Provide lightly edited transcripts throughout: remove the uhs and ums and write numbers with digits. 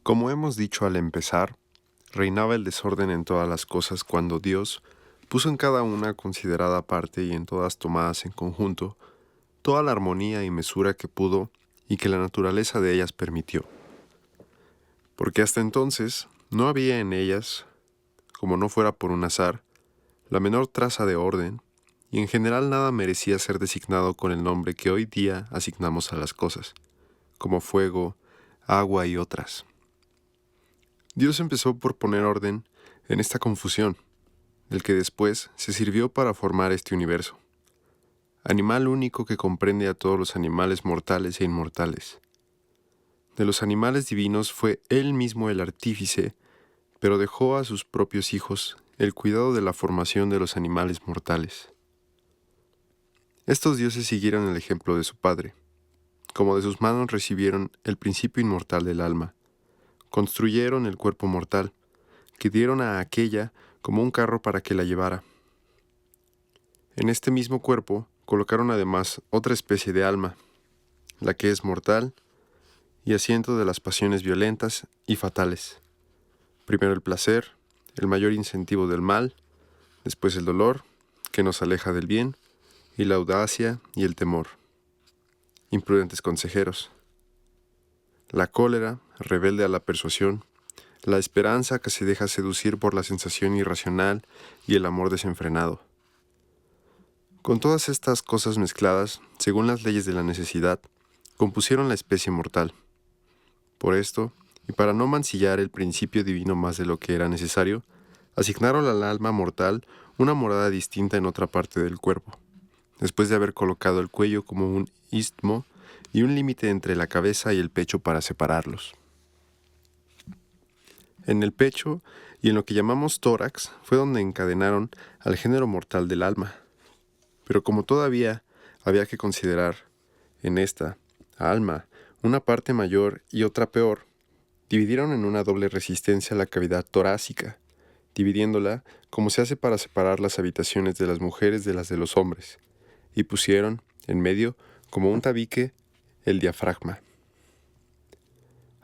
Como hemos dicho al empezar, reinaba el desorden en todas las cosas cuando Dios puso en cada una considerada parte y en todas tomadas en conjunto toda la armonía y mesura que pudo y que la naturaleza de ellas permitió. Porque hasta entonces no había en ellas, como no fuera por un azar, la menor traza de orden, y en general nada merecía ser designado con el nombre que hoy día asignamos a las cosas, como fuego, agua y otras. Dios empezó por poner orden en esta confusión, del que después se sirvió para formar este universo, animal único que comprende a todos los animales mortales e inmortales. De los animales divinos fue Él mismo el artífice, pero dejó a sus propios hijos el cuidado de la formación de los animales mortales. Estos dioses siguieron el ejemplo de su Padre, como de sus manos recibieron el principio inmortal del alma, construyeron el cuerpo mortal, que dieron a aquella como un carro para que la llevara. En este mismo cuerpo colocaron además otra especie de alma, la que es mortal y asiento de las pasiones violentas y fatales. Primero el placer, el mayor incentivo del mal, después el dolor, que nos aleja del bien, y la audacia y el temor, imprudentes consejeros. La cólera, rebelde a la persuasión, la esperanza que se deja seducir por la sensación irracional y el amor desenfrenado. Con todas estas cosas mezcladas, según las leyes de la necesidad, compusieron la especie mortal. Por esto, y para no mancillar el principio divino más de lo que era necesario, asignaron al alma mortal una morada distinta en otra parte del cuerpo, después de haber colocado el cuello como un istmo y un límite entre la cabeza y el pecho para separarlos. En el pecho y en lo que llamamos tórax fue donde encadenaron al género mortal del alma. Pero como todavía había que considerar en esta alma una parte mayor y otra peor, dividieron en una doble resistencia la cavidad torácica, dividiéndola como se hace para separar las habitaciones de las mujeres de las de los hombres, y pusieron en medio, como un tabique, el diafragma.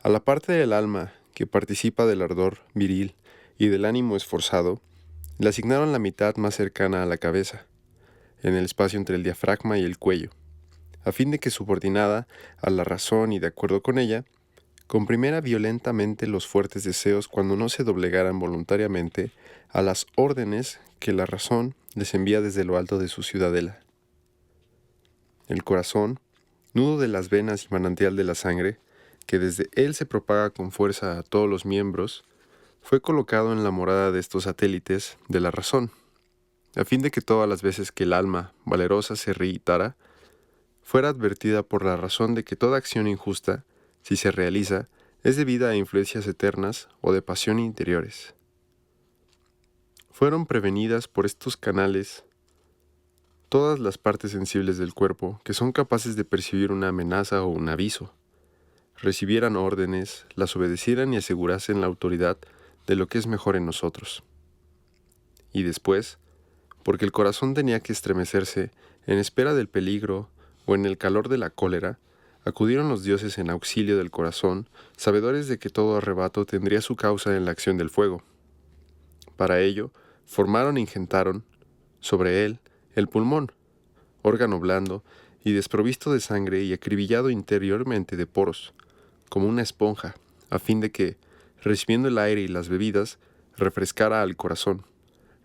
A la parte del alma que participa del ardor viril y del ánimo esforzado, le asignaron la mitad más cercana a la cabeza, en el espacio entre el diafragma y el cuello, a fin de que, subordinada a la razón y de acuerdo con ella, comprimiera violentamente los fuertes deseos cuando no se doblegaran voluntariamente a las órdenes que la razón les envía desde lo alto de su ciudadela. El corazón, nudo de las venas y manantial de la sangre, que desde él se propaga con fuerza a todos los miembros, fue colocado en la morada de estos satélites de la razón, a fin de que todas las veces que el alma valerosa se irritara, fuera advertida por la razón de que toda acción injusta, si se realiza, es debida a influencias eternas o de pasión interiores. Fueron prevenidas por estos canales todas las partes sensibles del cuerpo que son capaces de percibir una amenaza o un aviso, recibieran órdenes, las obedecieran y asegurasen la autoridad de lo que es mejor en nosotros. Y después, porque el corazón tenía que estremecerse en espera del peligro o en el calor de la cólera, acudieron los dioses en auxilio del corazón, sabedores de que todo arrebato tendría su causa en la acción del fuego. Para ello, formaron e ingentaron sobre él el pulmón, órgano blando y desprovisto de sangre y acribillado interiormente de poros, como una esponja, a fin de que, recibiendo el aire y las bebidas, refrescara al corazón,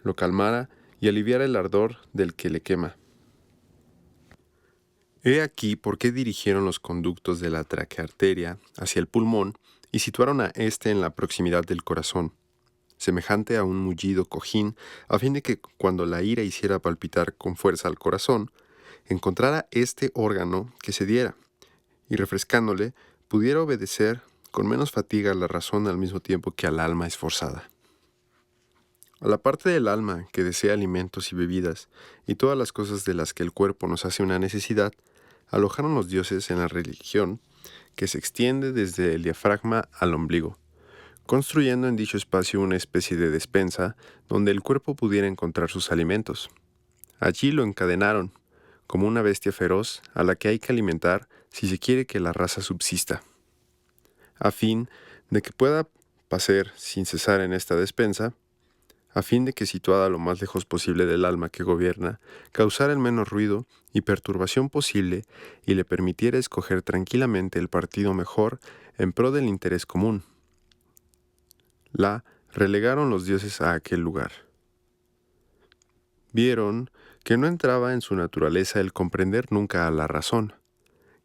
lo calmara y aliviara el ardor del que le quema. He aquí por qué dirigieron los conductos de la traquearteria hacia el pulmón y situaron a éste en la proximidad del corazón, semejante a un mullido cojín, a fin de que cuando la ira hiciera palpitar con fuerza al corazón, encontrara este órgano que se diera, y refrescándole, pudiera obedecer con menos fatiga a la razón al mismo tiempo que al alma esforzada. A la parte del alma que desea alimentos y bebidas y todas las cosas de las que el cuerpo nos hace una necesidad, alojaron los dioses en la religión que se extiende desde el diafragma al ombligo, construyendo en dicho espacio una especie de despensa donde el cuerpo pudiera encontrar sus alimentos. Allí lo encadenaron, como una bestia feroz a la que hay que alimentar si se quiere que la raza subsista, a fin de que pueda pacer sin cesar en esta despensa, a fin de que situada lo más lejos posible del alma que gobierna, causara el menos ruido y perturbación posible y le permitiera escoger tranquilamente el partido mejor en pro del interés común. La relegaron los dioses a aquel lugar. Vieron que no entraba en su naturaleza el comprender nunca a la razón,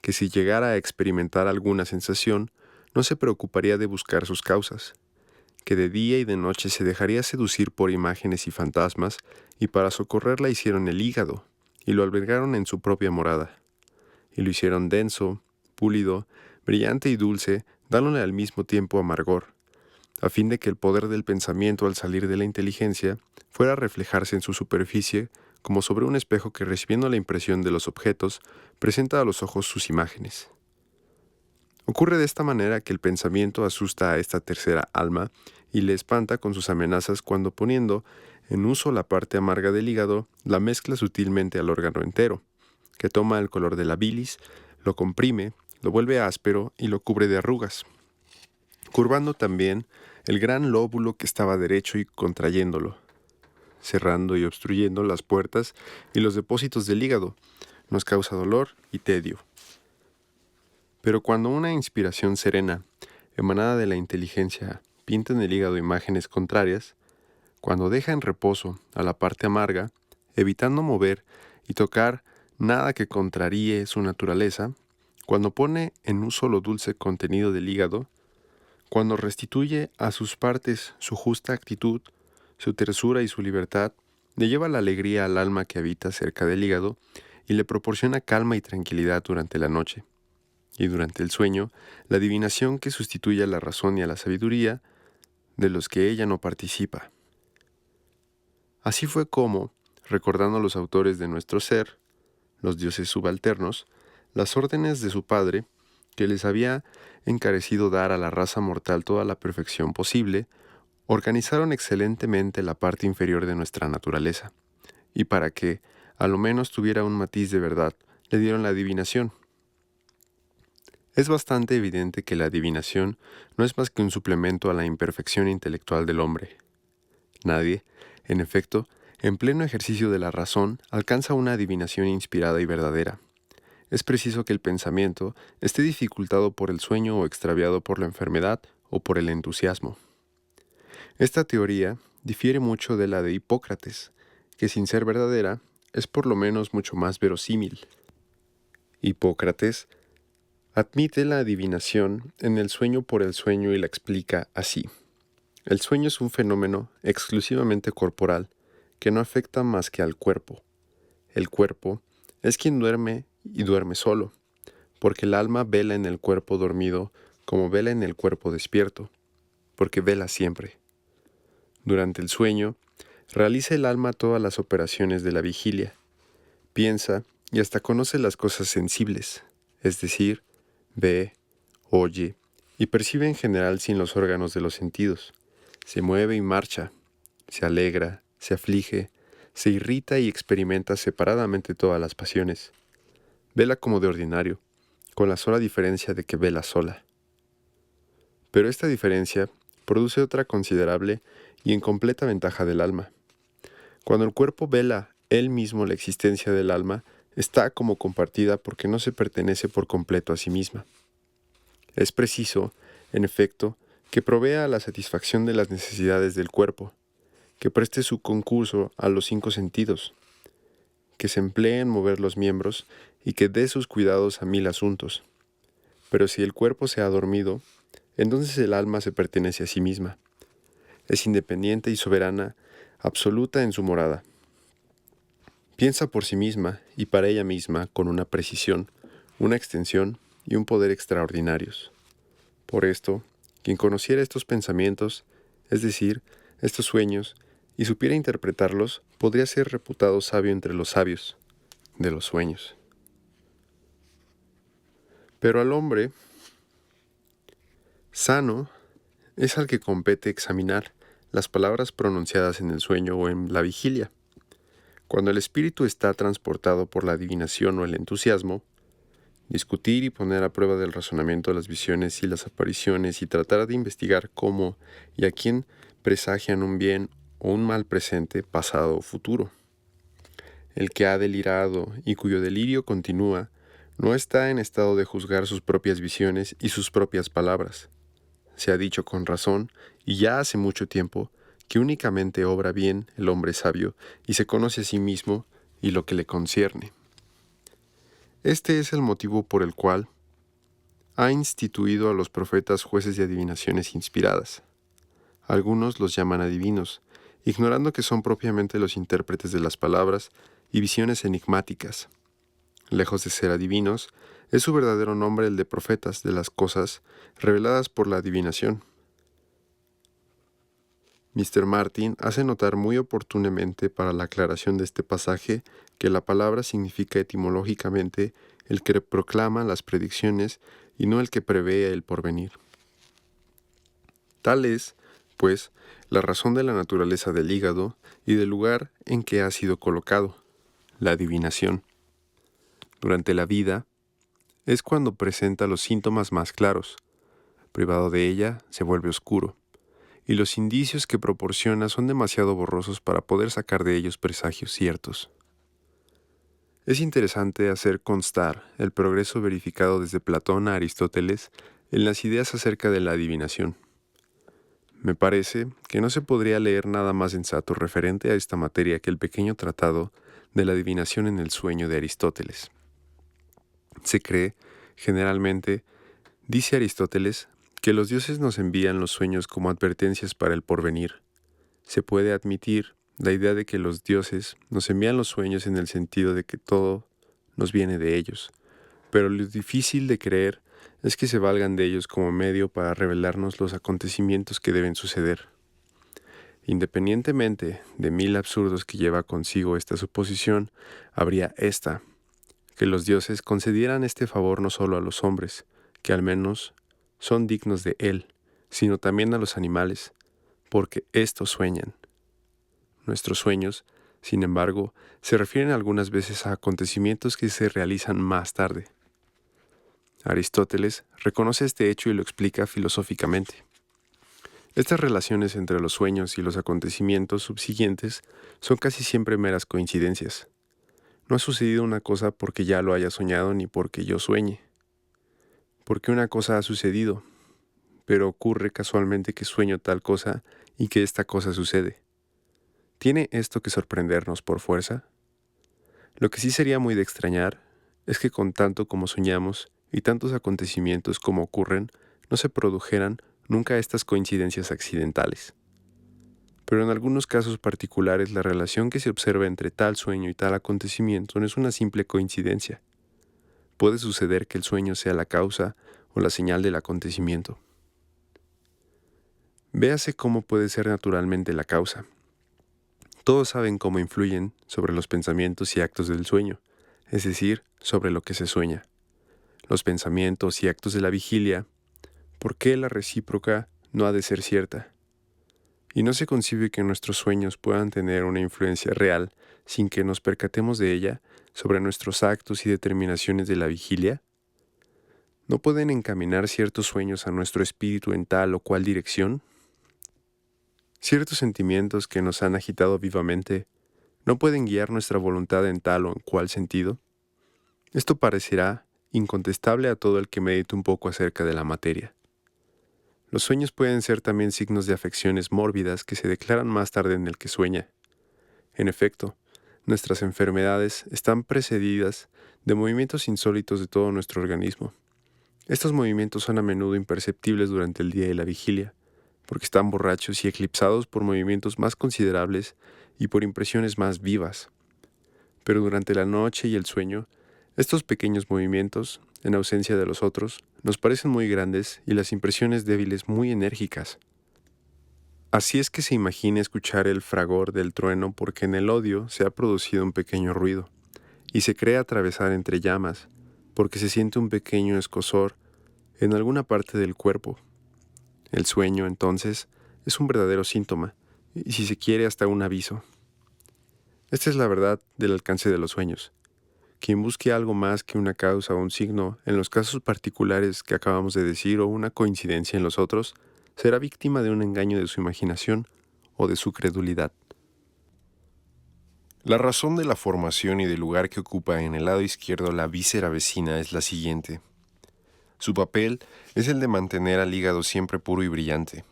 que si llegara a experimentar alguna sensación, no se preocuparía de buscar sus causas, que de día y de noche se dejaría seducir por imágenes y fantasmas, y para socorrerla hicieron el hígado, y lo albergaron en su propia morada, y lo hicieron denso, pulido, brillante y dulce, dándole al mismo tiempo amargor, a fin de que el poder del pensamiento al salir de la inteligencia fuera a reflejarse en su superficie como sobre un espejo que, recibiendo la impresión de los objetos, presenta a los ojos sus imágenes. Ocurre de esta manera que el pensamiento asusta a esta tercera alma y le espanta con sus amenazas cuando, poniendo en uso la parte amarga del hígado, la mezcla sutilmente al órgano entero, que toma el color de la bilis, lo comprime, lo vuelve áspero y lo cubre de arrugas, curvando también el gran lóbulo que estaba derecho y contrayéndolo, cerrando y obstruyendo las puertas y los depósitos del hígado, nos causa dolor y tedio. Pero cuando una inspiración serena, emanada de la inteligencia, pinta en el hígado imágenes contrarias, cuando deja en reposo a la parte amarga, evitando mover y tocar nada que contraríe su naturaleza, cuando pone en uso lo dulce contenido del hígado, cuando restituye a sus partes su justa actitud, su tersura y su libertad, le lleva la alegría al alma que habita cerca del hígado y le proporciona calma y tranquilidad durante la noche. Y durante el sueño, la adivinación que sustituye a la razón y a la sabiduría, de los que ella no participa. Así fue como, recordando a los autores de nuestro ser, los dioses subalternos, las órdenes de su padre, que les había encarecido dar a la raza mortal toda la perfección posible, organizaron excelentemente la parte inferior de nuestra naturaleza, y para que, a lo menos tuviera un matiz de verdad, le dieron la adivinación. Es bastante evidente que la adivinación no es más que un suplemento a la imperfección intelectual del hombre. Nadie, en efecto, en pleno ejercicio de la razón, alcanza una adivinación inspirada y verdadera. Es preciso que el pensamiento esté dificultado por el sueño o extraviado por la enfermedad o por el entusiasmo. Esta teoría difiere mucho de la de Hipócrates, que sin ser verdadera, es por lo menos mucho más verosímil. Hipócrates admite la adivinación en el sueño por el sueño y la explica así. El sueño es un fenómeno exclusivamente corporal que no afecta más que al cuerpo. El cuerpo es quien duerme y duerme solo, porque el alma vela en el cuerpo dormido como vela en el cuerpo despierto, porque vela siempre. Durante el sueño, realiza el alma todas las operaciones de la vigilia, piensa y hasta conoce las cosas sensibles, es decir, ve, oye y percibe en general sin los órganos de los sentidos. Se mueve y marcha, se alegra, se aflige, se irrita y experimenta separadamente todas las pasiones. Vela como de ordinario, con la sola diferencia de que vela sola. Pero esta diferencia produce otra considerable y en completa ventaja del alma. Cuando el cuerpo vela él mismo la existencia del alma, está como compartida porque no se pertenece por completo a sí misma. Es preciso, en efecto, que provea a la satisfacción de las necesidades del cuerpo, que preste su concurso a los 5 sentidos, que se emplee en mover los miembros y que dé sus cuidados a 1000 asuntos. Pero si el cuerpo se ha dormido, entonces el alma se pertenece a sí misma. Es independiente y soberana, absoluta en su morada. Piensa por sí misma y para ella misma con una precisión, una extensión y un poder extraordinarios. Por esto, quien conociera estos pensamientos, es decir, estos sueños, y supiera interpretarlos, podría ser reputado sabio entre los sabios de los sueños. Pero al hombre sano es al que compete examinar las palabras pronunciadas en el sueño o en la vigilia. Cuando el espíritu está transportado por la adivinación o el entusiasmo, discutir y poner a prueba del razonamiento las visiones y las apariciones y tratar de investigar cómo y a quién presagian un bien o un mal presente, pasado o futuro. El que ha delirado y cuyo delirio continúa, no está en estado de juzgar sus propias visiones y sus propias palabras. Se ha dicho con razón, y ya hace mucho tiempo, que únicamente obra bien el hombre sabio y se conoce a sí mismo y lo que le concierne. Este es el motivo por el cual ha instituido a los profetas jueces de adivinaciones inspiradas. Algunos los llaman adivinos, ignorando que son propiamente los intérpretes de las palabras y visiones enigmáticas. Lejos de ser adivinos, es su verdadero nombre el de profetas de las cosas reveladas por la adivinación. Mr. Martin hace notar muy oportunamente para la aclaración de este pasaje que la palabra significa etimológicamente el que proclama las predicciones y no el que prevé el porvenir. Tal es, pues, la razón de la naturaleza del hígado y del lugar en que ha sido colocado, la adivinación. Durante la vida, es cuando presenta los síntomas más claros. Privado de ella, se vuelve oscuro, y los indicios que proporciona son demasiado borrosos para poder sacar de ellos presagios ciertos. Es interesante hacer constar el progreso verificado desde Platón a Aristóteles en las ideas acerca de la adivinación. Me parece que no se podría leer nada más sensato referente a esta materia que el pequeño tratado de la adivinación en el sueño de Aristóteles. Se cree, generalmente, dice Aristóteles, que los dioses nos envían los sueños como advertencias para el porvenir. Se puede admitir la idea de que los dioses nos envían los sueños en el sentido de que todo nos viene de ellos, pero lo difícil de creer es que se valgan de ellos como medio para revelarnos los acontecimientos que deben suceder. Independientemente de mil absurdos que lleva consigo esta suposición, habría esta: que los dioses concedieran este favor no solo a los hombres, que al menos son dignos de él, sino también a los animales, porque éstos sueñan. Nuestros sueños, sin embargo, se refieren algunas veces a acontecimientos que se realizan más tarde. Aristóteles reconoce este hecho y lo explica filosóficamente. Estas relaciones entre los sueños y los acontecimientos subsiguientes son casi siempre meras coincidencias. No ha sucedido una cosa porque ya lo haya soñado ni porque yo sueñe. Porque una cosa ha sucedido, pero ocurre casualmente que sueño tal cosa y que esta cosa sucede. ¿Tiene esto que sorprendernos por fuerza? Lo que sí sería muy de extrañar es que con tanto como soñamos y tantos acontecimientos como ocurren, no se produjeran nunca estas coincidencias accidentales. Pero en algunos casos particulares la relación que se observa entre tal sueño y tal acontecimiento no es una simple coincidencia. Puede suceder que el sueño sea la causa o la señal del acontecimiento. Véase cómo puede ser naturalmente la causa. Todos saben cómo influyen sobre los pensamientos y actos del sueño, es decir, sobre lo que se sueña. Los pensamientos y actos de la vigilia, ¿por qué la recíproca no ha de ser cierta? Y no se concibe que nuestros sueños puedan tener una influencia real sin que nos percatemos de ella sobre nuestros actos y determinaciones de la vigilia. ¿No pueden encaminar ciertos sueños a nuestro espíritu en tal o cual dirección? Ciertos sentimientos que nos han agitado vivamente, ¿no pueden guiar nuestra voluntad en tal o en cual sentido? Esto parecerá incontestable a todo el que medite un poco acerca de la materia. Los sueños pueden ser también signos de afecciones mórbidas que se declaran más tarde en el que sueña. En efecto, nuestras enfermedades están precedidas de movimientos insólitos de todo nuestro organismo. Estos movimientos son a menudo imperceptibles durante el día y la vigilia, porque están borrachos y eclipsados por movimientos más considerables y por impresiones más vivas. Pero durante la noche y el sueño, estos pequeños movimientos, en ausencia de los otros, nos parecen muy grandes y las impresiones débiles muy enérgicas. Así es que se imagina escuchar el fragor del trueno porque en el odio se ha producido un pequeño ruido, y se cree atravesar entre llamas porque se siente un pequeño escozor en alguna parte del cuerpo. El sueño, entonces, es un verdadero síntoma, y si se quiere hasta un aviso. Esta es la verdad del alcance de los sueños, Quien busque algo más que una causa o un signo en los casos particulares que acabamos de decir o una coincidencia en los otros, será víctima de un engaño de su imaginación o de su credulidad. La razón de la formación y del lugar que ocupa en el lado izquierdo la víscera vecina es la siguiente. Su papel es el de mantener al hígado siempre puro y brillante,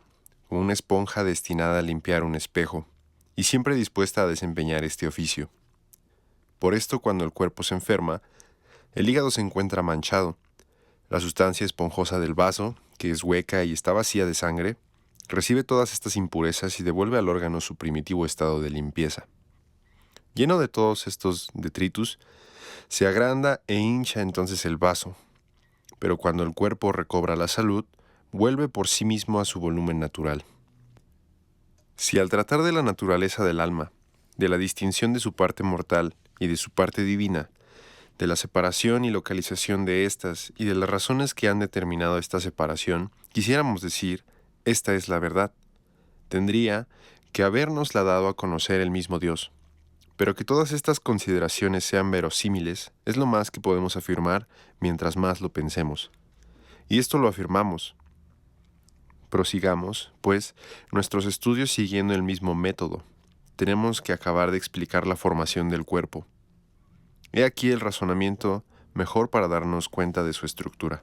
como una esponja destinada a limpiar un espejo, y siempre dispuesta a desempeñar este oficio. Por esto, cuando el cuerpo se enferma, el hígado se encuentra manchado. La sustancia esponjosa del vaso, que es hueca y está vacía de sangre, recibe todas estas impurezas y devuelve al órgano su primitivo estado de limpieza. Lleno de todos estos detritus, se agranda e hincha entonces el vaso, pero cuando el cuerpo recobra la salud, vuelve por sí mismo a su volumen natural. Si al tratar de la naturaleza del alma, de la distinción de su parte mortal y de su parte divina, de la separación y localización de éstas y de las razones que han determinado esta separación, quisiéramos decir, esta es la verdad, tendría que habérnosla dado a conocer el mismo Dios. Pero que todas estas consideraciones sean verosímiles es lo más que podemos afirmar mientras más lo pensemos. Y esto lo afirmamos. Prosigamos, pues, nuestros estudios siguiendo el mismo método. Tenemos que acabar de explicar la formación del cuerpo. He aquí el razonamiento mejor para darnos cuenta de su estructura.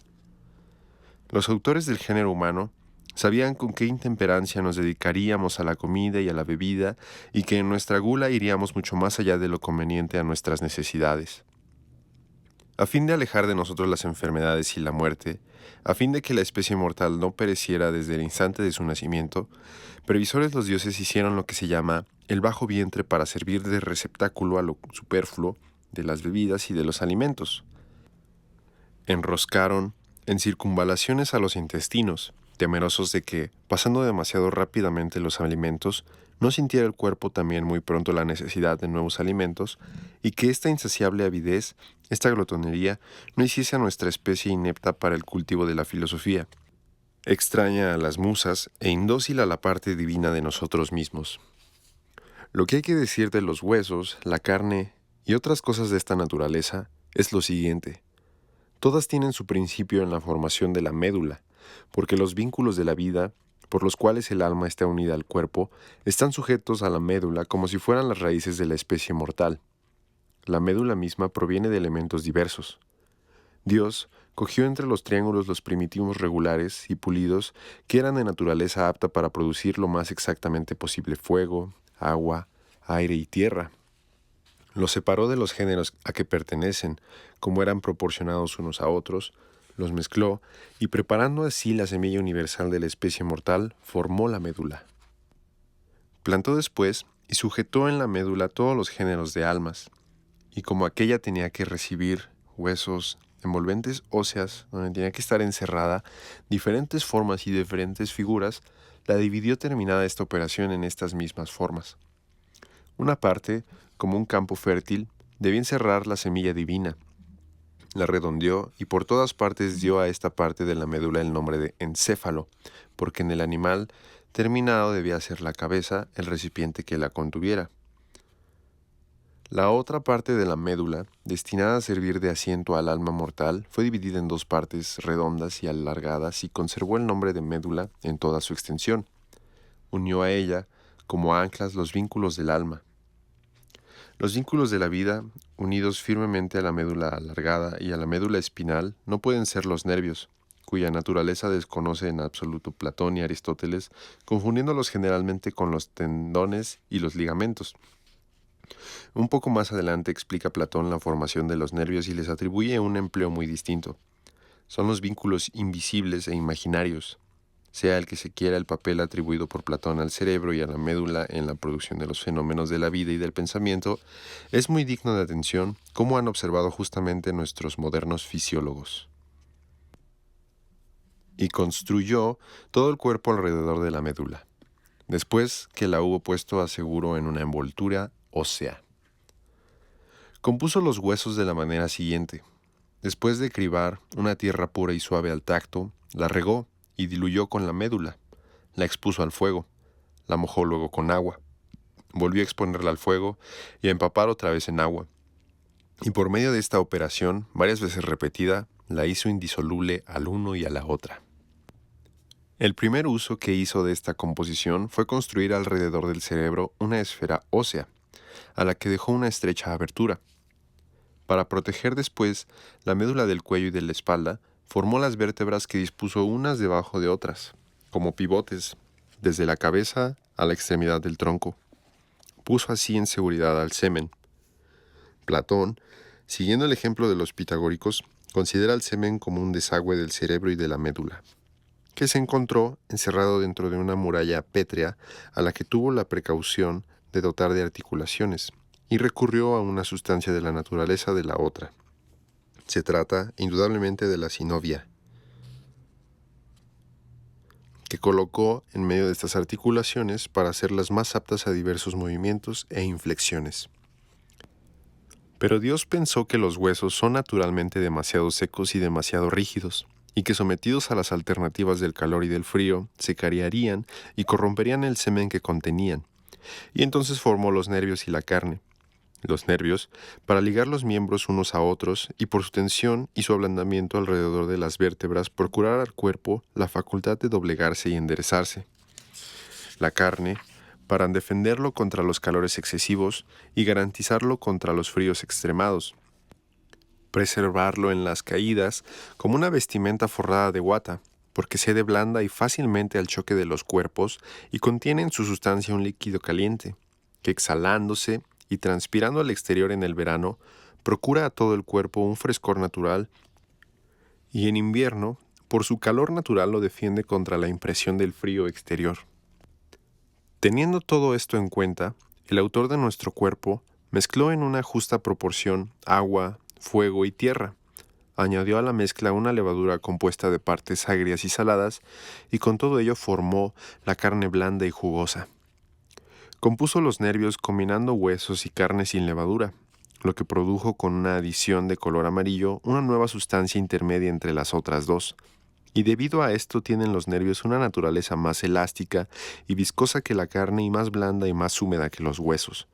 Los autores del género humano sabían con qué intemperancia nos dedicaríamos a la comida y a la bebida y que en nuestra gula iríamos mucho más allá de lo conveniente a nuestras necesidades. A fin de alejar de nosotros las enfermedades y la muerte, a fin de que la especie mortal no pereciera desde el instante de su nacimiento, previsores los dioses hicieron lo que se llama el bajo vientre para servir de receptáculo a lo superfluo de las bebidas y de los alimentos. Enroscaron en circunvalaciones a los intestinos, temerosos de que, pasando demasiado rápidamente los alimentos, no sintiera el cuerpo también muy pronto la necesidad de nuevos alimentos, y que esta insaciable avidez, esta glotonería, no hiciese a nuestra especie inepta para el cultivo de la filosofía, extraña a las musas e indócil a la parte divina de nosotros mismos. Lo que hay que decir de los huesos, la carne y otras cosas de esta naturaleza es lo siguiente. Todas tienen su principio en la formación de la médula, porque los vínculos de la vida, por los cuales el alma está unida al cuerpo, están sujetos a la médula como si fueran las raíces de la especie mortal. La médula misma proviene de elementos diversos. Dios cogió entre los triángulos los primitivos regulares y pulidos que eran de naturaleza apta para producir lo más exactamente posible fuego, agua, aire y tierra. Los separó de los géneros a que pertenecen, como eran proporcionados unos a otros, los mezcló y preparando así la semilla universal de la especie mortal, formó la médula. Plantó después y sujetó en la médula todos los géneros de almas, y como aquella tenía que recibir huesos, envolventes óseas, donde tenía que estar encerrada, diferentes formas y diferentes figuras, la dividió terminada esta operación en estas mismas formas. Una parte, como un campo fértil, debía encerrar la semilla divina. La redondeó y por todas partes dio a esta parte de la médula el nombre de encéfalo, porque en el animal terminado debía ser la cabeza, el recipiente que la contuviera. La otra parte de la médula, destinada a servir de asiento al alma mortal, fue dividida en dos partes redondas y alargadas y conservó el nombre de médula en toda su extensión. Unió a ella, como anclas, los vínculos del alma. Los vínculos de la vida, unidos firmemente a la médula alargada y a la médula espinal, no pueden ser los nervios, cuya naturaleza desconoce en absoluto Platón y Aristóteles, confundiéndolos generalmente con los tendones y los ligamentos. Un poco más adelante explica Platón la formación de los nervios y les atribuye un empleo muy distinto. Son los vínculos invisibles e imaginarios, sea el que se quiera el papel atribuido por Platón al cerebro y a la médula en la producción de los fenómenos de la vida y del pensamiento, es muy digno de atención como han observado justamente nuestros modernos fisiólogos. Y construyó todo el cuerpo alrededor de la médula, después que la hubo puesto a seguro en una envoltura ósea. Compuso los huesos de la manera siguiente. Después de cribar una tierra pura y suave al tacto, la regó y diluyó con la médula, la expuso al fuego, la mojó luego con agua, volvió a exponerla al fuego y a empapar otra vez en agua. y por medio de esta operación, varias veces repetida, la hizo indisoluble al uno y a la otra. El primer uso que hizo de esta composición fue construir alrededor del cerebro una esfera ósea, a la que dejó una estrecha abertura. Para proteger después la médula del cuello y de la espalda, formó las vértebras que dispuso unas debajo de otras, como pivotes, desde la cabeza a la extremidad del tronco. Puso así en seguridad al semen. Platón, siguiendo el ejemplo de los pitagóricos, considera el semen como un desagüe del cerebro y de la médula, que se encontró encerrado dentro de una muralla pétrea a la que tuvo la precaución de dotar de articulaciones, y recurrió a una sustancia de la naturaleza de la otra. Se trata, indudablemente, de la sinovia, que colocó en medio de estas articulaciones para hacerlas más aptas a diversos movimientos e inflexiones. Pero Dios pensó que los huesos son naturalmente demasiado secos y demasiado rígidos, y que sometidos a las alternativas del calor y del frío, se cariarían y corromperían el semen que contenían, y entonces formó los nervios y la carne. Los nervios, para ligar los miembros unos a otros, y por su tensión y su ablandamiento alrededor de las vértebras, procurar al cuerpo la facultad de doblegarse y enderezarse. La carne, para defenderlo contra los calores excesivos y garantizarlo contra los fríos extremados. Preservarlo en las caídas como una vestimenta forrada de guata, porque cede blanda y fácilmente al choque de los cuerpos y contiene en su sustancia un líquido caliente, que exhalándose y transpirando al exterior en el verano, procura a todo el cuerpo un frescor natural, y en invierno, por su calor natural, lo defiende contra la impresión del frío exterior. Teniendo todo esto en cuenta, el autor de nuestro cuerpo mezcló en una justa proporción agua, fuego y tierra. Añadió a la mezcla una levadura compuesta de partes agrias y saladas, y con todo ello formó la carne blanda y jugosa. Compuso los nervios combinando huesos y carne sin levadura, lo que produjo con una adición de color amarillo una nueva sustancia intermedia entre las otras dos. Y debido a esto tienen los nervios una naturaleza más elástica y viscosa que la carne y más blanda y más húmeda que los huesos.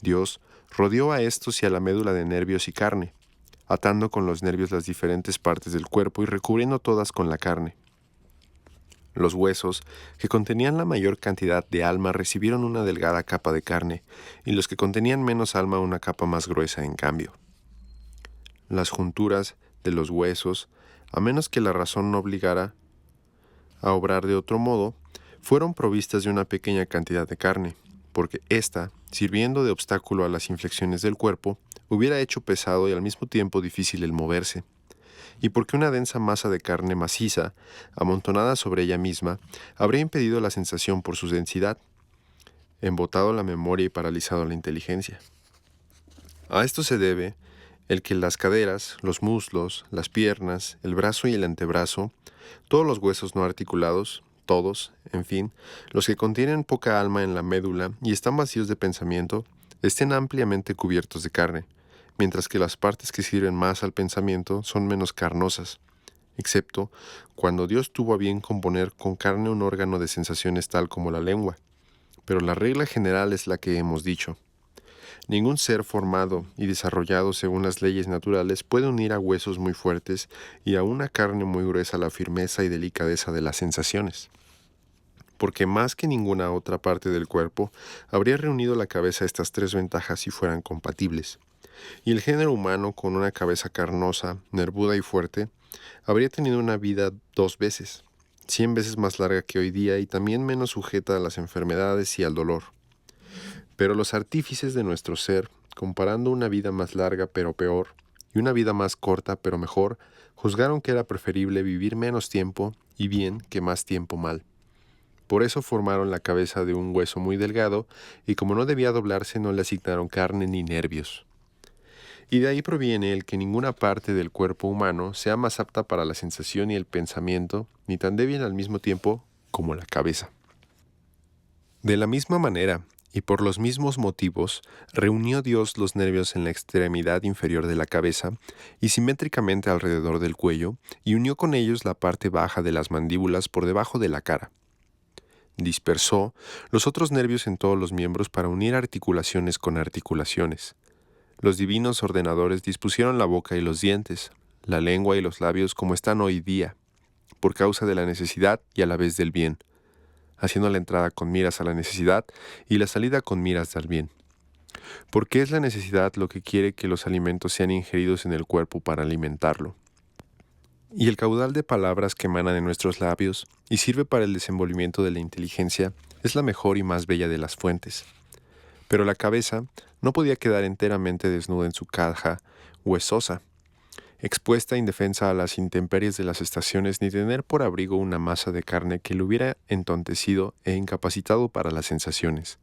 Dios rodeó a estos y a la médula de nervios y carne, atando con los nervios las diferentes partes del cuerpo y recubriendo todas con la carne. Los huesos, que contenían la mayor cantidad de alma, recibieron una delgada capa de carne, y los que contenían menos alma una capa más gruesa en cambio. Las junturas de los huesos, a menos que la razón no obligara a obrar de otro modo, fueron provistas de una pequeña cantidad de carne, porque ésta, sirviendo de obstáculo a las inflexiones del cuerpo, hubiera hecho pesado y al mismo tiempo difícil el moverse, y porque una densa masa de carne maciza, amontonada sobre ella misma, habría impedido la sensación por su densidad, embotado la memoria y paralizado la inteligencia. A esto se debe el que las caderas, los muslos, las piernas, el brazo y el antebrazo, todos los huesos no articulados, todos, en fin, los que contienen poca alma en la médula y están vacíos de pensamiento, estén ampliamente cubiertos de carne, mientras que las partes que sirven más al pensamiento son menos carnosas, excepto cuando Dios tuvo a bien componer con carne un órgano de sensaciones tal como la lengua. Pero la regla general es la que hemos dicho. Ningún ser formado y desarrollado según las leyes naturales puede unir a huesos muy fuertes y a una carne muy gruesa la firmeza y delicadeza de las sensaciones, porque más que ninguna otra parte del cuerpo habría reunido la cabeza estas tres ventajas si fueran compatibles, y el género humano, con una cabeza carnosa, nervuda y fuerte, habría tenido una vida 2 veces, 100 veces más larga que hoy día y también menos sujeta a las enfermedades y al dolor. Pero los artífices de nuestro ser, comparando una vida más larga pero peor, y una vida más corta pero mejor, juzgaron que era preferible vivir menos tiempo y bien que más tiempo mal. Por eso formaron la cabeza de un hueso muy delgado, y como no debía doblarse no le asignaron carne ni nervios. Y de ahí proviene el que ninguna parte del cuerpo humano sea más apta para la sensación y el pensamiento, ni tan débil al mismo tiempo como la cabeza. De la misma manera, y por los mismos motivos, reunió Dios los nervios en la extremidad inferior de la cabeza y simétricamente alrededor del cuello, y unió con ellos la parte baja de las mandíbulas por debajo de la cara. Dispersó los otros nervios en todos los miembros para unir articulaciones con articulaciones. Los divinos ordenadores dispusieron la boca y los dientes, la lengua y los labios como están hoy día, por causa de la necesidad y a la vez del bien, haciendo la entrada con miras a la necesidad y la salida con miras al bien. Porque es la necesidad lo que quiere que los alimentos sean ingeridos en el cuerpo para alimentarlo. Y el caudal de palabras que emana de nuestros labios y sirve para el desenvolvimiento de la inteligencia es la mejor y más bella de las fuentes. Pero la cabeza no podía quedar enteramente desnuda en su caja huesosa, expuesta indefensa a las intemperies de las estaciones, ni tener por abrigo una masa de carne que le hubiera entontecido e incapacitado para las sensaciones.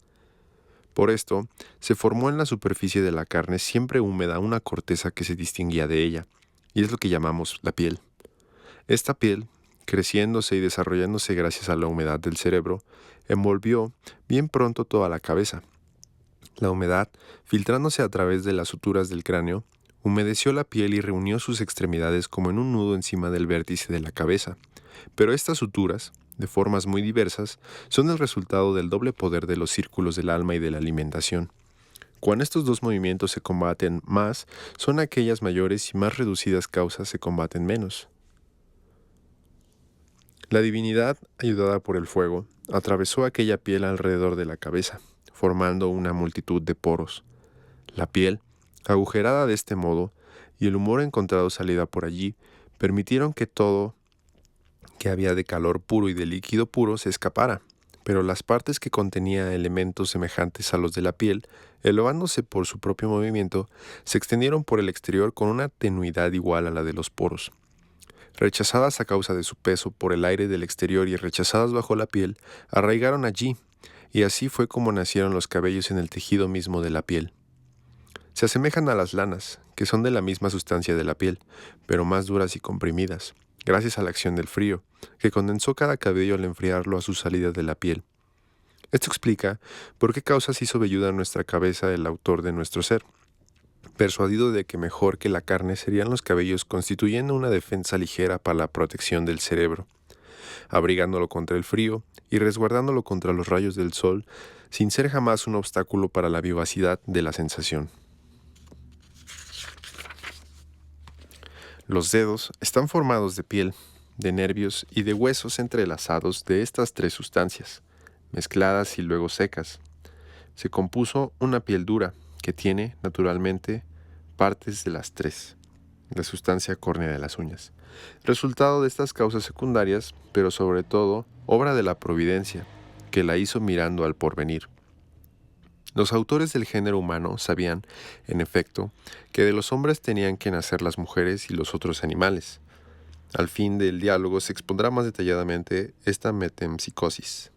Por esto, se formó en la superficie de la carne siempre húmeda una corteza que se distinguía de ella, y es lo que llamamos la piel. Esta piel, creciéndose y desarrollándose gracias a la humedad del cerebro, envolvió bien pronto toda la cabeza. La humedad, filtrándose a través de las suturas del cráneo, humedeció la piel y reunió sus extremidades como en un nudo encima del vértice de la cabeza. Pero estas suturas, de formas muy diversas, son el resultado del doble poder de los círculos del alma y de la alimentación. Cuando estos dos movimientos se combaten más, son aquellas mayores y más reducidas causas se combaten menos. La divinidad, ayudada por el fuego, atravesó aquella piel alrededor de la cabeza, formando una multitud de poros. La piel, agujerada de este modo, y el humor encontrado salida por allí, permitieron que todo que había de calor puro y de líquido puro se escapara, pero las partes que contenía elementos semejantes a los de la piel, elevándose por su propio movimiento, se extendieron por el exterior con una tenuidad igual a la de los poros. Rechazadas a causa de su peso por el aire del exterior y rechazadas bajo la piel, arraigaron allí, y así fue como nacieron los cabellos en el tejido mismo de la piel. Se asemejan a las lanas, que son de la misma sustancia de la piel, pero más duras y comprimidas, gracias a la acción del frío, que condensó cada cabello al enfriarlo a su salida de la piel. Esto explica por qué causas hizo velluda nuestra cabeza el autor de nuestro ser, persuadido de que mejor que la carne serían los cabellos, constituyendo una defensa ligera para la protección del cerebro, abrigándolo contra el frío y resguardándolo contra los rayos del sol, sin ser jamás un obstáculo para la vivacidad de la sensación. Los dedos están formados de piel, de nervios y de huesos entrelazados de estas tres sustancias, mezcladas y luego secas. Se compuso una piel dura, que tiene, naturalmente, partes de las tres, la sustancia córnea de las uñas. Resultado de estas causas secundarias, pero sobre todo, obra de la providencia, que la hizo mirando al porvenir. Los autores del género humano sabían, en efecto, que de los hombres tenían que nacer las mujeres y los otros animales. Al fin del diálogo se expondrá más detalladamente esta metempsicosis,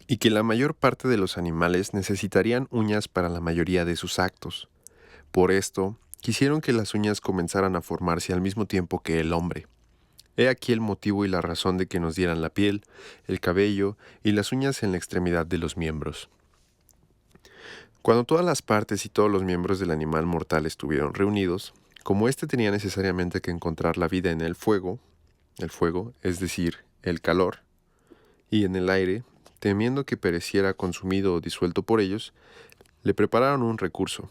y que la mayor parte de los animales necesitarían uñas para la mayoría de sus actos. Por esto, quisieron que las uñas comenzaran a formarse al mismo tiempo que el hombre. He aquí el motivo y la razón de que nos dieran la piel, el cabello y las uñas en la extremidad de los miembros. Cuando todas las partes y todos los miembros del animal mortal estuvieron reunidos, como éste tenía necesariamente que encontrar la vida en el fuego, es decir, el calor, y en el aire, temiendo que pereciera consumido o disuelto por ellos, le prepararon un recurso.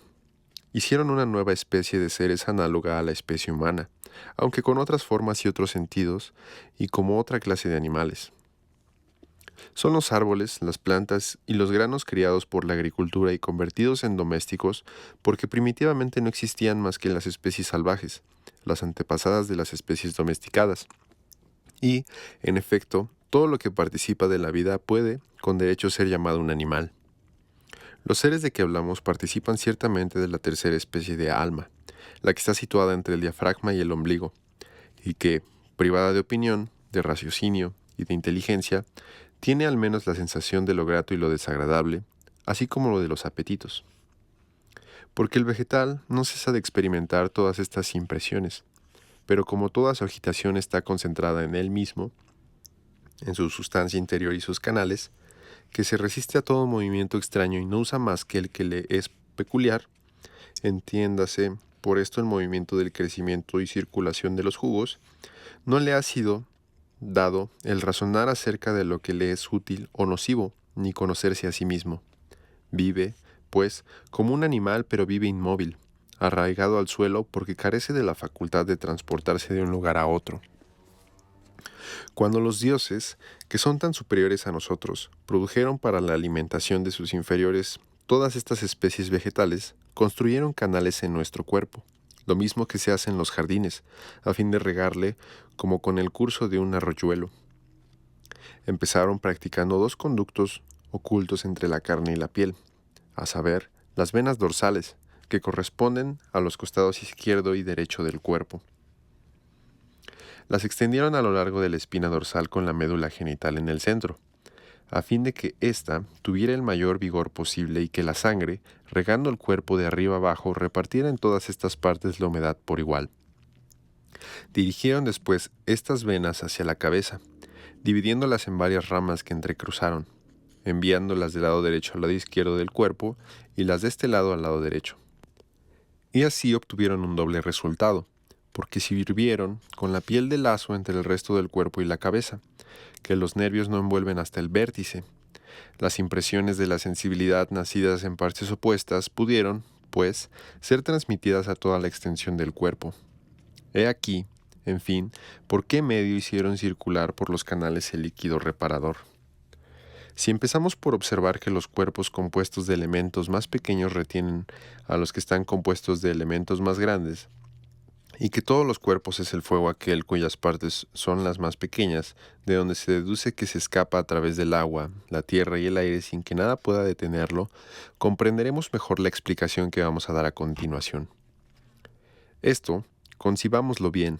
Hicieron una nueva especie de seres análoga a la especie humana, aunque con otras formas y otros sentidos, y como otra clase de animales. Son los árboles, las plantas y los granos criados por la agricultura y convertidos en domésticos porque primitivamente no existían más que las especies salvajes, las antepasadas de las especies domesticadas. Y, en efecto, todo lo que participa de la vida puede, con derecho, ser llamado un animal. Los seres de que hablamos participan ciertamente de la tercera especie de alma, la que está situada entre el diafragma y el ombligo, y que, privada de opinión, de raciocinio y de inteligencia, tiene al menos la sensación de lo grato y lo desagradable, así como lo de los apetitos. Porque el vegetal no cesa de experimentar todas estas impresiones, pero como toda su agitación está concentrada en él mismo, en su sustancia interior y sus canales, que se resiste a todo movimiento extraño y no usa más que el que le es peculiar, entiéndase por esto el movimiento del crecimiento y circulación de los jugos, no le ha sido dado el razonar acerca de lo que le es útil o nocivo, ni conocerse a sí mismo. Vive, pues como un animal pero vive inmóvil, arraigado al suelo porque carece de la facultad de transportarse de un lugar a otro. Cuando los dioses, que son tan superiores a nosotros, produjeron para la alimentación de sus inferiores todas estas especies vegetales, construyeron canales en nuestro cuerpo, lo mismo que se hace en los jardines, a fin de regarle como con el curso de un arroyuelo. Empezaron practicando dos conductos ocultos entre la carne y la piel, a saber, las venas dorsales, que corresponden a los costados izquierdo y derecho del cuerpo. Las extendieron a lo largo de la espina dorsal con la médula genital en el centro, a fin de que ésta tuviera el mayor vigor posible y que la sangre, regando el cuerpo de arriba abajo, repartiera en todas estas partes la humedad por igual. Dirigieron después estas venas hacia la cabeza, dividiéndolas en varias ramas que entrecruzaron, enviándolas del lado derecho al lado izquierdo del cuerpo y las de este lado al lado derecho. Y así obtuvieron un doble resultado, porque sirvieron con la piel de lazo entre el resto del cuerpo y la cabeza, que los nervios no envuelven hasta el vértice. Las impresiones de la sensibilidad nacidas en partes opuestas pudieron, pues, ser transmitidas a toda la extensión del cuerpo. He aquí, en fin, por qué medio hicieron circular por los canales el líquido reparador. Si empezamos por observar que los cuerpos compuestos de elementos más pequeños retienen a los que están compuestos de elementos más grandes, y que todos los cuerpos es el fuego aquel cuyas partes son las más pequeñas, de donde se deduce que se escapa a través del agua, la tierra y el aire sin que nada pueda detenerlo, comprenderemos mejor la explicación que vamos a dar a continuación. Esto, concibámoslo bien,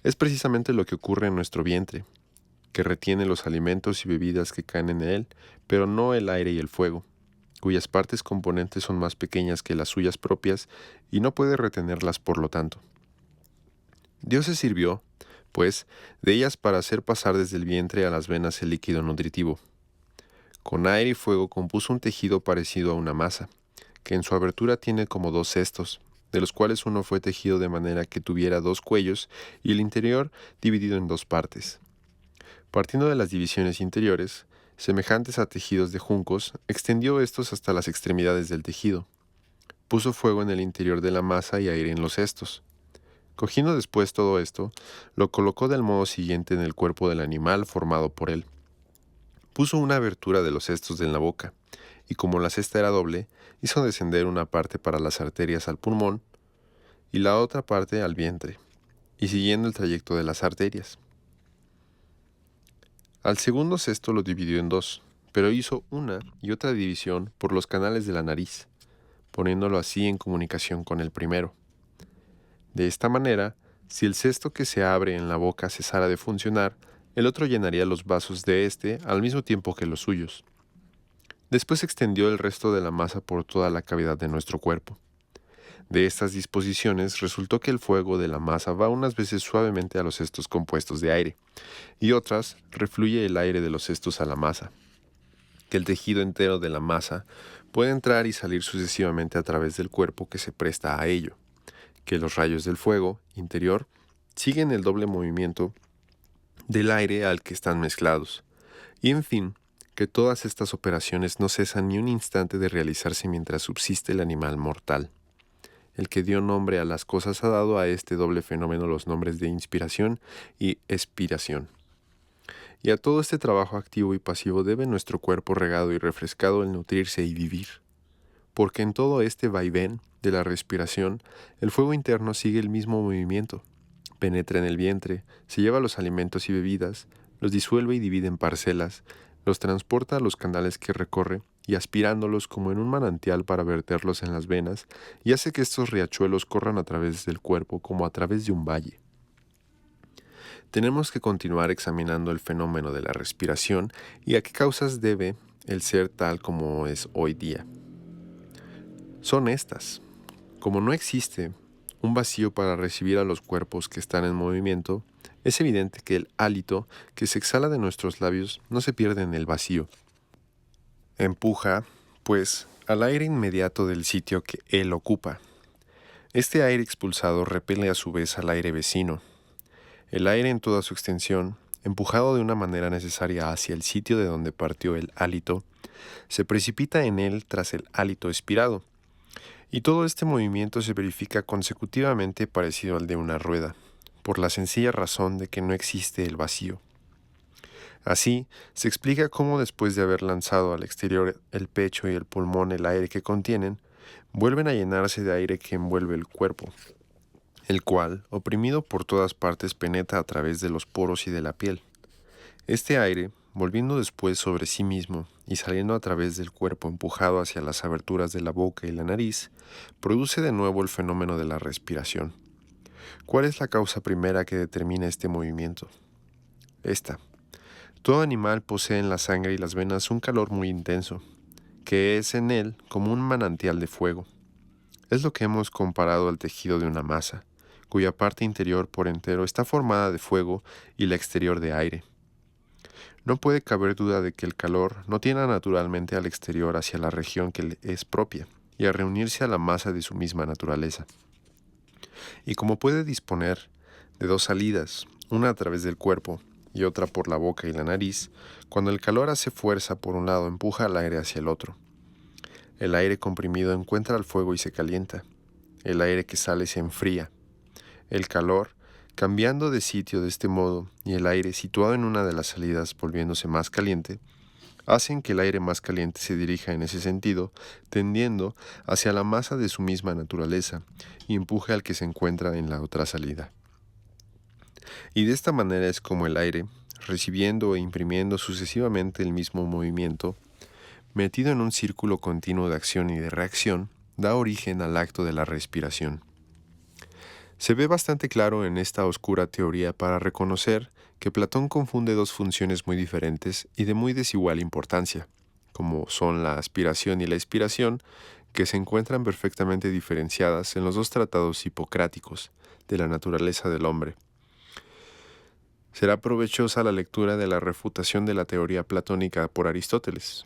es precisamente lo que ocurre en nuestro vientre, que retiene los alimentos y bebidas que caen en él, pero no el aire y el fuego, cuyas partes componentes son más pequeñas que las suyas propias y no puede retenerlas por lo tanto. Dios se sirvió, pues, de ellas para hacer pasar desde el vientre a las venas el líquido nutritivo. Con aire y fuego compuso un tejido parecido a una masa, que en su abertura tiene como dos cestos, de los cuales uno fue tejido de manera que tuviera dos cuellos y el interior dividido en dos partes. Partiendo de las divisiones interiores, semejantes a tejidos de juncos, extendió estos hasta las extremidades del tejido. Puso fuego en el interior de la masa y aire en los cestos. Cogiendo después todo esto, lo colocó del modo siguiente en el cuerpo del animal formado por él. Puso una abertura de los cestos en la boca, y como la cesta era doble, hizo descender una parte para las arterias al pulmón y la otra parte al vientre, y siguiendo el trayecto de las arterias. Al segundo cesto lo dividió en dos, pero hizo una y otra división por los canales de la nariz, poniéndolo así en comunicación con el primero. De esta manera, si el cesto que se abre en la boca cesara de funcionar, el otro llenaría los vasos de éste al mismo tiempo que los suyos. Después extendió el resto de la masa por toda la cavidad de nuestro cuerpo. De estas disposiciones resultó que el fuego de la masa va unas veces suavemente a los cestos compuestos de aire, y otras refluye el aire de los cestos a la masa, que el tejido entero de la masa puede entrar y salir sucesivamente a través del cuerpo que se presta a ello, que los rayos del fuego interior siguen el doble movimiento del aire al que están mezclados, y en fin, que todas estas operaciones no cesan ni un instante de realizarse mientras subsiste el animal mortal. El que dio nombre a las cosas ha dado a este doble fenómeno los nombres de inspiración y expiración. Y a todo este trabajo activo y pasivo debe nuestro cuerpo regado y refrescado el nutrirse y vivir, porque en todo este vaivén de la respiración, el fuego interno sigue el mismo movimiento. Penetra en el vientre, se lleva los alimentos y bebidas, los disuelve y divide en parcelas, los transporta a los canales que recorre y aspirándolos como en un manantial para verterlos en las venas, y hace que estos riachuelos corran a través del cuerpo como a través de un valle. Tenemos que continuar examinando el fenómeno de la respiración y a qué causas debe el ser tal como es hoy día. Son estas. Como no existe un vacío para recibir a los cuerpos que están en movimiento, es evidente que el hálito que se exhala de nuestros labios no se pierde en el vacío. Empuja, pues, al aire inmediato del sitio que él ocupa. Este aire expulsado repele a su vez al aire vecino. El aire en toda su extensión empujado de una manera necesaria hacia el sitio de donde partió el hálito, se precipita en él tras el hálito expirado, y todo este movimiento se verifica consecutivamente parecido al de una rueda, por la sencilla razón de que no existe el vacío. Así, se explica cómo después de haber lanzado al exterior el pecho y el pulmón el aire que contienen, vuelven a llenarse de aire que envuelve el cuerpo, el cual, oprimido por todas partes, penetra a través de los poros y de la piel. Este aire, volviendo después sobre sí mismo y saliendo a través del cuerpo empujado hacia las aberturas de la boca y la nariz, produce de nuevo el fenómeno de la respiración. ¿Cuál es la causa primera que determina este movimiento? Esta. Todo animal posee en la sangre y las venas un calor muy intenso, que es en él como un manantial de fuego. Es lo que hemos comparado al tejido de una masa, cuya parte interior por entero está formada de fuego y la exterior de aire. No puede caber duda de que el calor no tiende naturalmente al exterior hacia la región que le es propia, y a reunirse a la masa de su misma naturaleza. Y como puede disponer de dos salidas, una a través del cuerpo y otra por la boca y la nariz, cuando el calor hace fuerza por un lado empuja al aire hacia el otro. El aire comprimido encuentra el fuego y se calienta. El aire que sale se enfría. El calor, cambiando de sitio de este modo, y el aire situado en una de las salidas volviéndose más caliente, hacen que el aire más caliente se dirija en ese sentido, tendiendo hacia la masa de su misma naturaleza, y empuje al que se encuentra en la otra salida. Y de esta manera es como el aire, recibiendo e imprimiendo sucesivamente el mismo movimiento, metido en un círculo continuo de acción y de reacción, da origen al acto de la respiración. Se ve bastante claro en esta oscura teoría para reconocer que Platón confunde dos funciones muy diferentes y de muy desigual importancia, como son la aspiración y la expiración, que se encuentran perfectamente diferenciadas en los dos tratados hipocráticos de la naturaleza del hombre. Será provechosa la lectura de la refutación de la teoría platónica por Aristóteles.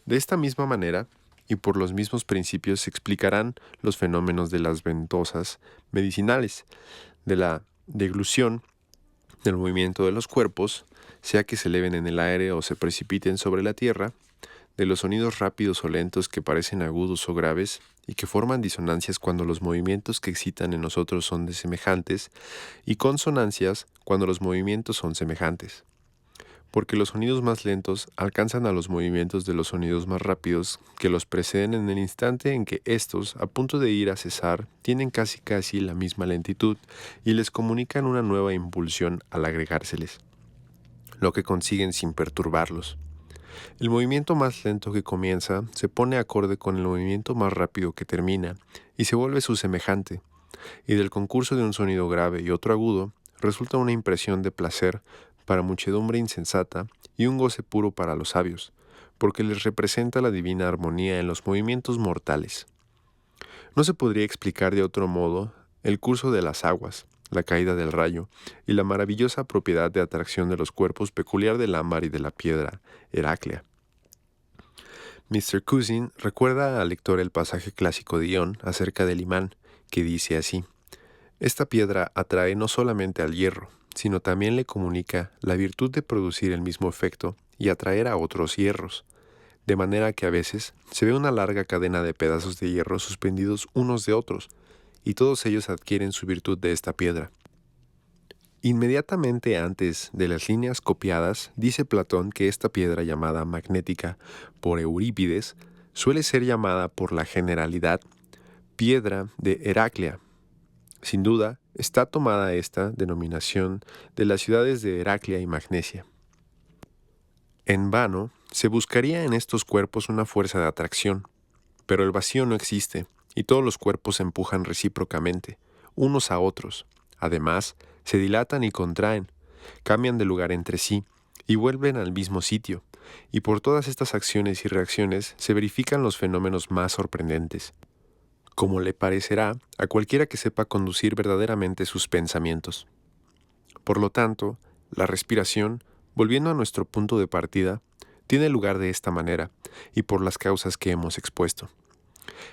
De esta misma manera, y por los mismos principios se explicarán los fenómenos de las ventosas medicinales, de la deglución, del movimiento de los cuerpos, sea que se eleven en el aire o se precipiten sobre la tierra, de los sonidos rápidos o lentos que parecen agudos o graves y que forman disonancias cuando los movimientos que excitan en nosotros son desemejantes, y consonancias cuando los movimientos son semejantes. Porque los sonidos más lentos alcanzan a los movimientos de los sonidos más rápidos que los preceden en el instante en que éstos, a punto de ir a cesar, tienen casi la misma lentitud y les comunican una nueva impulsión al agregárseles, lo que consiguen sin perturbarlos. El movimiento más lento que comienza se pone acorde con el movimiento más rápido que termina y se vuelve su semejante, y del concurso de un sonido grave y otro agudo resulta una impresión de placer para muchedumbre insensata y un goce puro para los sabios, porque les representa la divina armonía en los movimientos mortales. No se podría explicar de otro modo el curso de las aguas, la caída del rayo y la maravillosa propiedad de atracción de los cuerpos peculiar del ámbar y de la piedra Heráclea. Mr. Cousin recuerda al lector el pasaje clásico de Ion acerca del imán, que dice así: esta piedra atrae no solamente al hierro, sino también le comunica la virtud de producir el mismo efecto y atraer a otros hierros, de manera que a veces se ve una larga cadena de pedazos de hierro suspendidos unos de otros, y todos ellos adquieren su virtud de esta piedra. Inmediatamente antes de las líneas copiadas, dice Platón que esta piedra llamada magnética por Eurípides suele ser llamada por la generalidad piedra de Heraclea. Sin duda, está tomada esta denominación de las ciudades de Heraclea y Magnesia. En vano, se buscaría en estos cuerpos una fuerza de atracción, pero el vacío no existe, y todos los cuerpos se empujan recíprocamente, unos a otros. Además, se dilatan y contraen, cambian de lugar entre sí, y vuelven al mismo sitio, y por todas estas acciones y reacciones se verifican los fenómenos más sorprendentes, como le parecerá a cualquiera que sepa conducir verdaderamente sus pensamientos. Por lo tanto, la respiración, volviendo a nuestro punto de partida, tiene lugar de esta manera, y por las causas que hemos expuesto.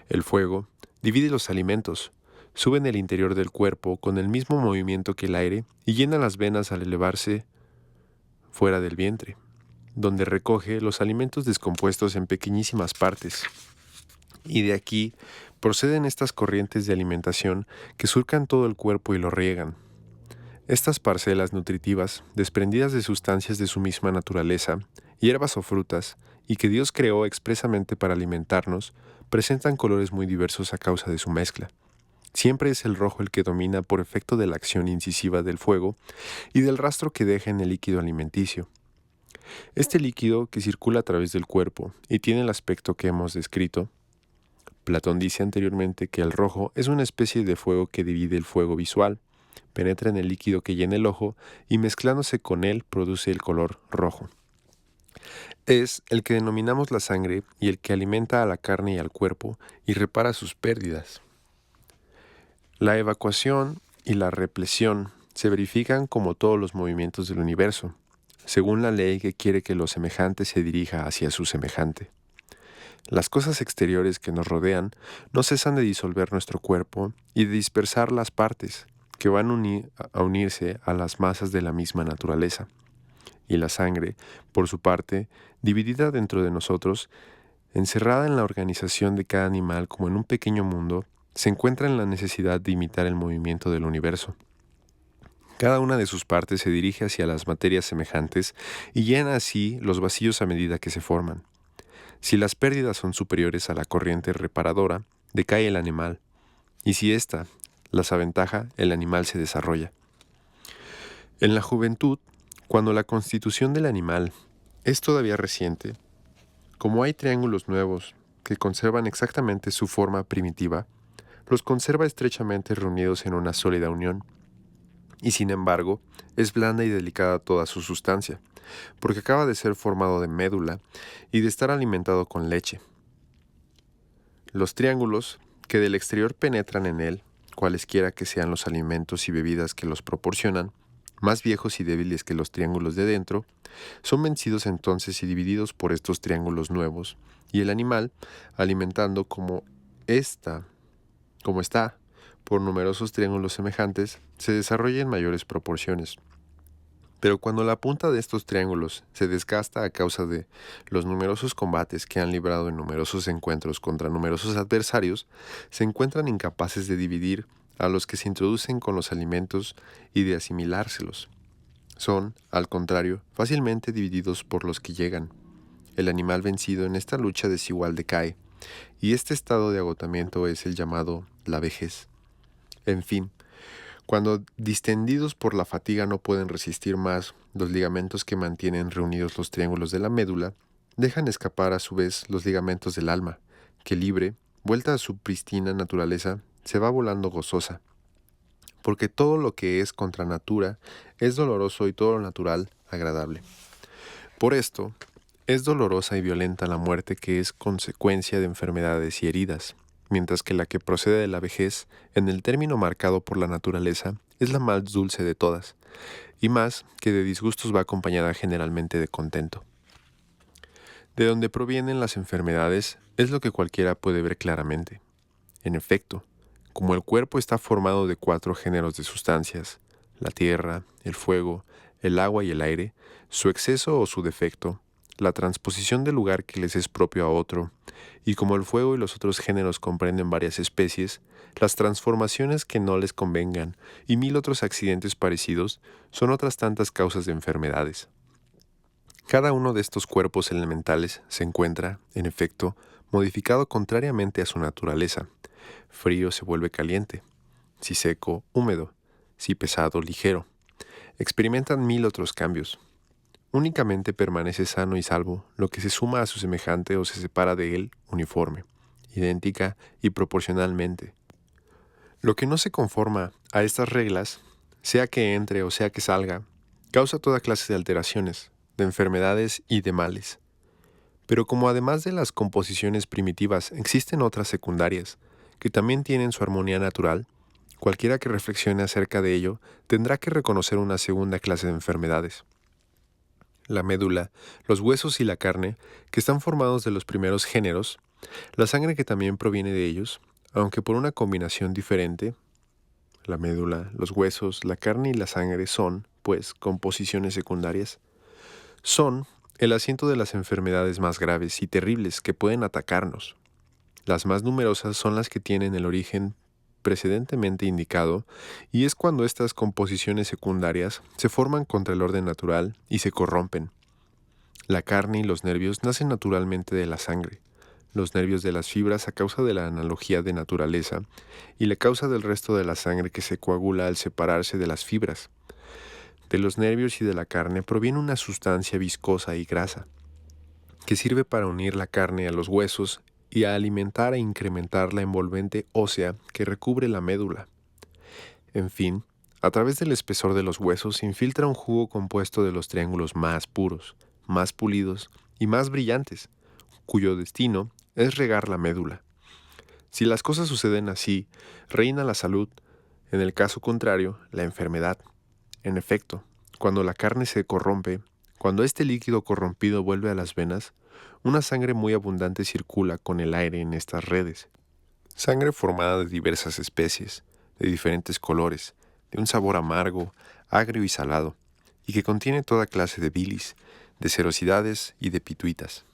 El fuego divide los alimentos, Sube en el interior del cuerpo con el mismo movimiento que el aire y llena las venas al elevarse fuera del vientre, donde recoge los alimentos descompuestos en pequeñísimas partes. Y de aquí proceden estas corrientes de alimentación que surcan todo el cuerpo y lo riegan. Estas parcelas nutritivas, desprendidas de sustancias de su misma naturaleza, hierbas o frutas, y que Dios creó expresamente para alimentarnos, presentan colores muy diversos a causa de su mezcla. Siempre es el rojo el que domina por efecto de la acción incisiva del fuego y del rastro que deja en el líquido alimenticio. Este líquido, que circula a través del cuerpo y tiene el aspecto que hemos descrito, Platón dice anteriormente que el rojo es una especie de fuego que divide el fuego visual, penetra en el líquido que llena el ojo y mezclándose con él produce el color rojo. Es el que denominamos la sangre y el que alimenta a la carne y al cuerpo y repara sus pérdidas. La evacuación y la represión se verifican como todos los movimientos del universo, según la ley que quiere que lo semejante se dirija hacia su semejante. Las cosas exteriores que nos rodean no cesan de disolver nuestro cuerpo y de dispersar las partes que van a unirse a las masas de la misma naturaleza. Y la sangre, por su parte, dividida dentro de nosotros, encerrada en la organización de cada animal como en un pequeño mundo, se encuentra en la necesidad de imitar el movimiento del universo. Cada una de sus partes se dirige hacia las materias semejantes y llena así los vacíos a medida que se forman. Si las pérdidas son superiores a la corriente reparadora, decae el animal, y si ésta las aventaja, el animal se desarrolla. En la juventud, cuando la constitución del animal es todavía reciente, como hay triángulos nuevos que conservan exactamente su forma primitiva, los conserva estrechamente reunidos en una sólida unión, y sin embargo, es blanda y delicada toda su sustancia, porque acaba de ser formado de médula y de estar alimentado con leche. Los triángulos que del exterior penetran en él, cualesquiera que sean los alimentos y bebidas que los proporcionan, más viejos y débiles que los triángulos de dentro, son vencidos entonces y divididos por estos triángulos nuevos, y el animal, alimentando como está, por numerosos triángulos semejantes, se desarrolla en mayores proporciones. Pero cuando la punta de estos triángulos se desgasta a causa de los numerosos combates que han librado en numerosos encuentros contra numerosos adversarios, se encuentran incapaces de dividir a los que se introducen con los alimentos y de asimilárselos. Son, al contrario, fácilmente divididos por los que llegan. El animal vencido en esta lucha desigual decae, y este estado de agotamiento es el llamado la vejez. En fin, cuando distendidos por la fatiga no pueden resistir más los ligamentos que mantienen reunidos los triángulos de la médula, dejan escapar a su vez los ligamentos del alma, que libre, vuelta a su prístina naturaleza, se va volando gozosa. Porque todo lo que es contra natura es doloroso y todo lo natural agradable. Por esto, es dolorosa y violenta la muerte que es consecuencia de enfermedades y heridas, mientras que la que procede de la vejez, en el término marcado por la naturaleza, es la más dulce de todas, y más que de disgustos va acompañada generalmente de contento. De donde provienen las enfermedades es lo que cualquiera puede ver claramente. En efecto, como el cuerpo está formado de 4 géneros de sustancias, la tierra, el fuego, el agua y el aire, su exceso o su defecto, la transposición del lugar que les es propio a otro, y como el fuego y los otros géneros comprenden varias especies, las transformaciones que no les convengan y 1000 otros accidentes parecidos son otras tantas causas de enfermedades. Cada uno de estos cuerpos elementales se encuentra, en efecto, modificado contrariamente a su naturaleza. Frío se vuelve caliente, si seco, húmedo, si pesado, ligero. Experimentan 1000 otros cambios. Únicamente permanece sano y salvo lo que se suma a su semejante o se separa de él uniforme, idéntica y proporcionalmente. Lo que no se conforma a estas reglas, sea que entre o sea que salga, causa toda clase de alteraciones, de enfermedades y de males. Pero como además de las composiciones primitivas existen otras secundarias, que también tienen su armonía natural, cualquiera que reflexione acerca de ello tendrá que reconocer una segunda clase de enfermedades. La médula, los huesos y la carne, que están formados de los primeros géneros, la sangre que también proviene de ellos, aunque por una combinación diferente, la médula, los huesos, la carne y la sangre son, pues, composiciones secundarias. Son el asiento de las enfermedades más graves y terribles que pueden atacarnos. Las más numerosas son las que tienen el origen precedentemente indicado, y es cuando estas composiciones secundarias se forman contra el orden natural y se corrompen. La carne y los nervios nacen naturalmente de la sangre, los nervios de las fibras a causa de la analogía de naturaleza, y la causa del resto de la sangre que se coagula al separarse de las fibras. De los nervios y de la carne proviene una sustancia viscosa y grasa, que sirve para unir la carne a los huesos y a alimentar e incrementar la envolvente ósea que recubre la médula. En fin, a través del espesor de los huesos se infiltra un jugo compuesto de los triángulos más puros, más pulidos y más brillantes, cuyo destino es regar la médula. Si las cosas suceden así, reina la salud; en el caso contrario, la enfermedad. En efecto, cuando la carne se corrompe, cuando este líquido corrompido vuelve a las venas, una sangre muy abundante circula con el aire en estas redes. Sangre formada de diversas especies, de diferentes colores, de un sabor amargo, agrio y salado, y que contiene toda clase de bilis, de serosidades y de pituitas.